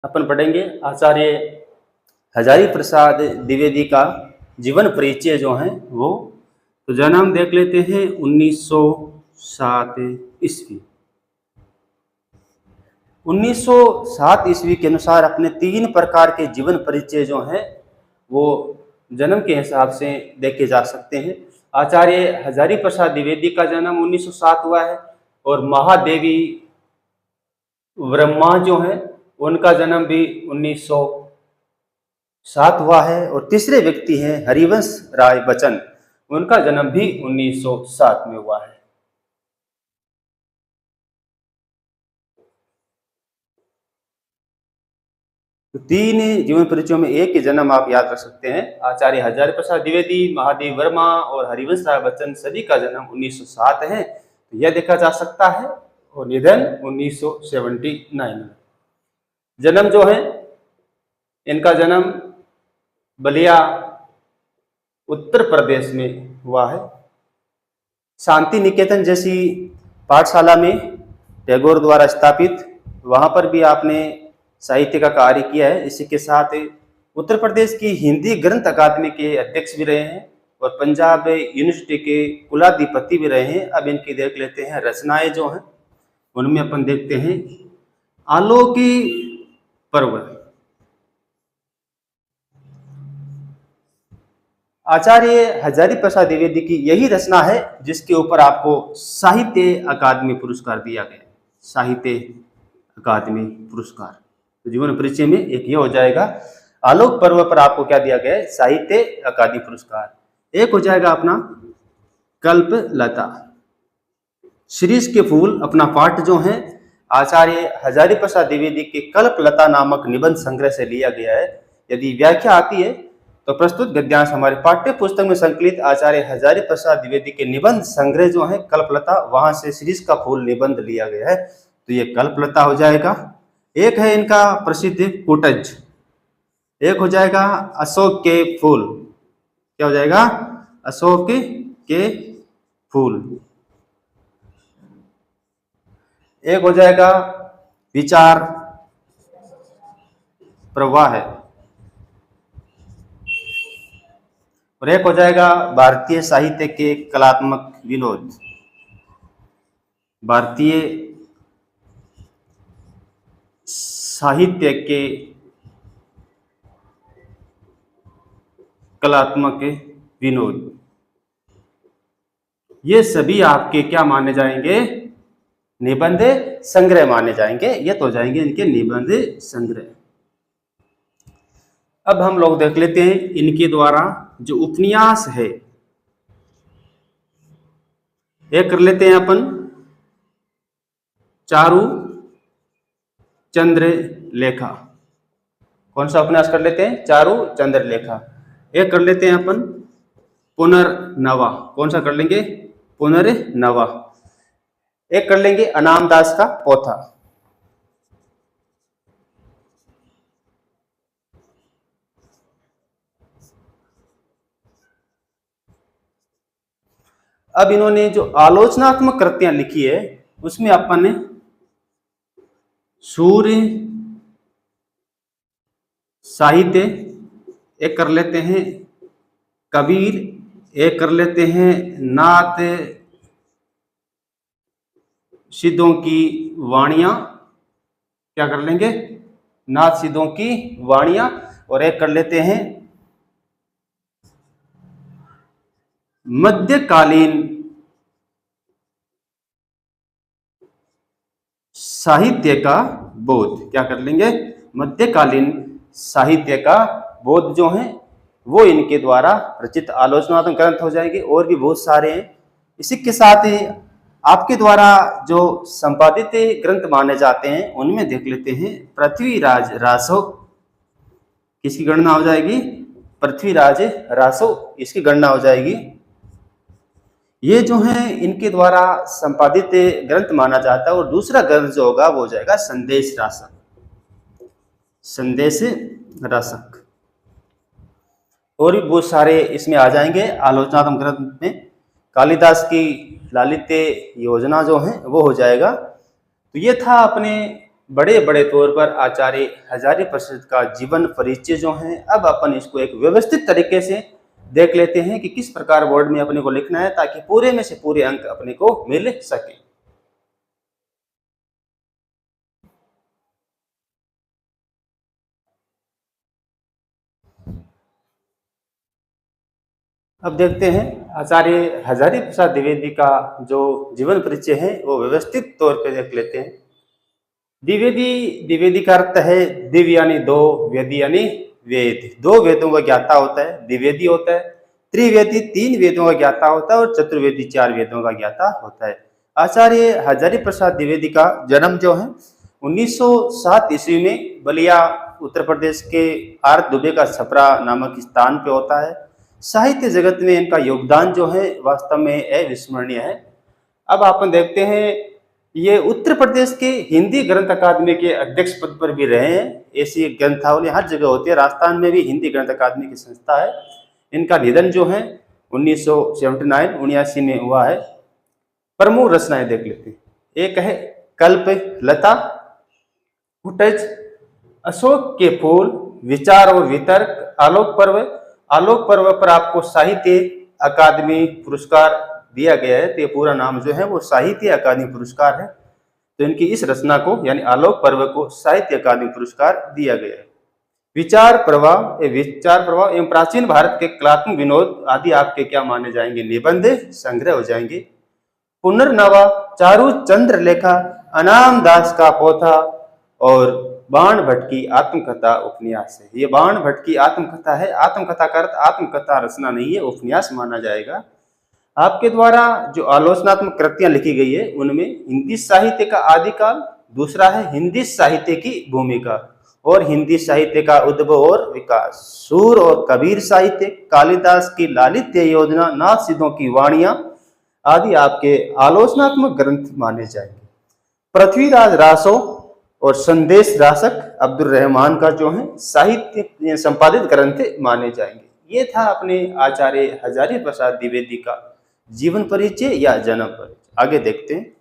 अपन पढ़ेंगे आचार्य हजारी प्रसाद द्विवेदी का जीवन परिचय जो है वो। तो जन्म देख लेते हैं 1907 ईस्वी। 1907 ईस्वी के अनुसार अपने 3 प्रकार के जीवन परिचय जो हैं वो जन्म के हिसाब से देखे जा सकते हैं। आचार्य हजारी प्रसाद द्विवेदी का जन्म 1907 हुआ है और महादेवी ब्रह्मा जो है उनका जन्म भी 1907 हुआ है। और तीसरे व्यक्ति हैं हरिवंश राय बच्चन, उनका जन्म भी 1907 में हुआ है। तो 3 जीवन परिचयों में एक ही जन्म आप याद रख सकते हैं। आचार्य हजारी प्रसाद द्विवेदी, महादेव वर्मा और हरिवंश राय बच्चन सभी का जन्म 1907 है, तो यह देखा जा सकता है। और निधन 1979 में। जन्म जो है इनका जन्म बलिया उत्तर प्रदेश में हुआ है। शांति निकेतन जैसी पाठशाला में टैगोर द्वारा स्थापित, वहां पर भी आपने साहित्य का कार्य किया है। इसी के साथ उत्तर प्रदेश की हिंदी ग्रंथ अकादमी के अध्यक्ष भी रहे हैं और पंजाब यूनिवर्सिटी के कुलाधिपति भी रहे हैं। अब इनकी देख लेते हैं रचनाएं जो हैं, उनमें अपन देखते हैं आलोकी पर्व। आचार्य हजारी प्रसाद द्विवेदी की यही रचना है जिसके ऊपर आपको साहित्य अकादमी पुरस्कार दिया गया, साहित्य अकादमी पुरस्कार। तो जीवन परिचय में एक ये हो जाएगा, आलोक पर्व पर आपको क्या दिया गया है, साहित्य अकादमी पुरस्कार। एक हो जाएगा अपना कल्पलता, शिरीष के फूल। अपना पाठ जो है आचार्य हजारी प्रसाद द्विवेदी के कल्पलता नामक निबंध संग्रह से लिया गया है। यदि व्याख्या आती है तो प्रस्तुत गद्यांश हमारे पाठ्य पुस्तक में संकलित आचार्य हजारी प्रसाद द्विवेदी के निबंध संग्रह जो है कल्पलता, वहां से शिरीष का फूल निबंध लिया गया है, तो ये कल्पलता हो जाएगा। एक है इनका प्रसिद्ध कुटज, एक हो जाएगा अशोक के फूल। क्या हो जाएगा, अशोक के फूल। एक हो जाएगा विचार प्रवाह है, और एक हो जाएगा भारतीय साहित्य के कलात्मक विनोद। भारतीय साहित्य के कलात्मक विनोद, ये सभी आपके क्या माने जाएंगे, निबंध संग्रह माने जाएंगे। ये तो हो जाएंगे इनके निबंध संग्रह। अब हम लोग देख लेते हैं इनके द्वारा जो उपन्यास है, एक कर लेते हैं अपन चारु चंद्रलेखा। कौन सा उपन्यास कर लेते हैं, चारु चंद्रलेखा। एक कर लेते हैं अपन पुनर्नवा। कौन सा कर लेंगे, पुनर्नवा। एक कर लेंगे अनाम दास का पोथा। अब इन्होंने जो आलोचनात्मक कृतियां लिखी है उसमें अपन ने सूर्य साहित्य एक कर लेते हैं, कबीर एक कर लेते हैं, नाथ सिद्धों की वाणियां। क्या कर लेंगे, नाथ सिद्धों की वाणियां। और एक कर लेते हैं मध्यकालीन साहित्य का बोध। क्या कर लेंगे, मध्यकालीन साहित्य का बोध जो है वो इनके द्वारा रचित आलोचनात्मक ग्रंथ हो जाएंगे। और भी बहुत सारे हैं। इसी के साथ ही आपके द्वारा जो संपादित ग्रंथ माने जाते हैं उनमें देख लेते हैं पृथ्वीराज रासो। किसकी गणना हो जाएगी, पृथ्वीराज रासो, इसकी गणना हो जाएगी। ये जो है इनके द्वारा संपादित ग्रंथ माना जाता है। और दूसरा ग्रंथ जो होगा वो हो जाएगा संदेश रासक, संदेश रासक। और भी बहुत सारे इसमें आ जाएंगे आलोचनात्मक ग्रंथ में। कालिदास की लालित्य योजना जो है वो हो जाएगा। तो ये था अपने बड़े बड़े तौर पर आचार्य हजारी प्रसाद का जीवन परिचय जो है, अब अपन इसको एक व्यवस्थित तरीके से देख लेते हैं कि किस प्रकार बोर्ड में अपने को लिखना है, ताकि पूरे में से पूरे अंक अपने को मिल सके। अब देखते हैं आचार्य हजारी प्रसाद द्विवेदी का जो जीवन परिचय है वो व्यवस्थित तौर पर देख लेते हैं। द्विवेदी, द्विवेदी का अर्थ है दिव्य यानी दो, वेदी यानी वेद, दो वेदों का ज्ञाता होता है द्विवेदी होता है। त्रिवेदी तीन वेदों का ज्ञाता होता है और चतुर्वेदी चार वेदों का ज्ञाता होता है। आचार्य हजारी प्रसाद द्विवेदी का जन्म जो है 1907 ईस्वी में बलिया उत्तर प्रदेश के आर दुबे का छपरा नामक स्थान पे होता है। साहित्य जगत में इनका योगदान जो है वास्तव में अविस्मरणीय है। अब अपन देखते हैं ये उत्तर प्रदेश के हिंदी ग्रंथ अकादमी के अध्यक्ष पद पर भी रहे हैं। ऐसी ग्रंथावली हर जगह होती है, राजस्थान में भी हिंदी ग्रंथ अकादमी की संस्था है। इनका निधन जो है 1979 में हुआ है। प्रमुख रचनाएं देख लेते हैं। एक है कल्प लता, फुटज, अशोक के फूल, विचार और वितर्क, आलोक पर्व। आलोक पर्व पर आपको साहित्य अकादमी पुरस्कार दिया गया है, तो ये पूरा नाम जो है वो साहित्य अकादमी पुरस्कार है। तो इनकी इस रचना को यानी आलोक पर्व को साहित्य अकादमी पुरस्कार दिया गया है। विचार प्रवाह एवं प्राचीन भारत के कलात्मक विनोद आदि आपके क्या माने जाएंगे, निबंध संग्रह हो जाएंगे। पुनर्नवा, चारु चंद्र लेखा, अनाम दास का पोथा और बाण भट्ट की आत्मकथा उपन्यास है। ये बाण भट्ट की आत्मकथा है। आत्मकथा का अर्थ आत्मकथा रचना नहीं है, उपन्यास माना जाएगा। आपके द्वारा जो आलोचनात्मक कृतियां लिखी गई है उनमें हिंदी साहित्य का आदिकाल, दूसरा है हिंदी साहित्य की भूमिका और हिंदी साहित्य का उद्भव और विकास, सूर और कबीर साहित्य, कालिदास की लालित्य योजना, नाथसिद्धों की वाणियां आदि आपके आलोचनात्मक ग्रंथ माने जाएंगे। पृथ्वीराज रासो और संदेश रासक अब्दुल रहमान का जो है साहित्य संपादित ग्रंथ माने जाएंगे। ये था अपने आचार्य हजारी प्रसाद द्विवेदी का जीवन परिचय या जन्म परिचय। आगे देखते हैं।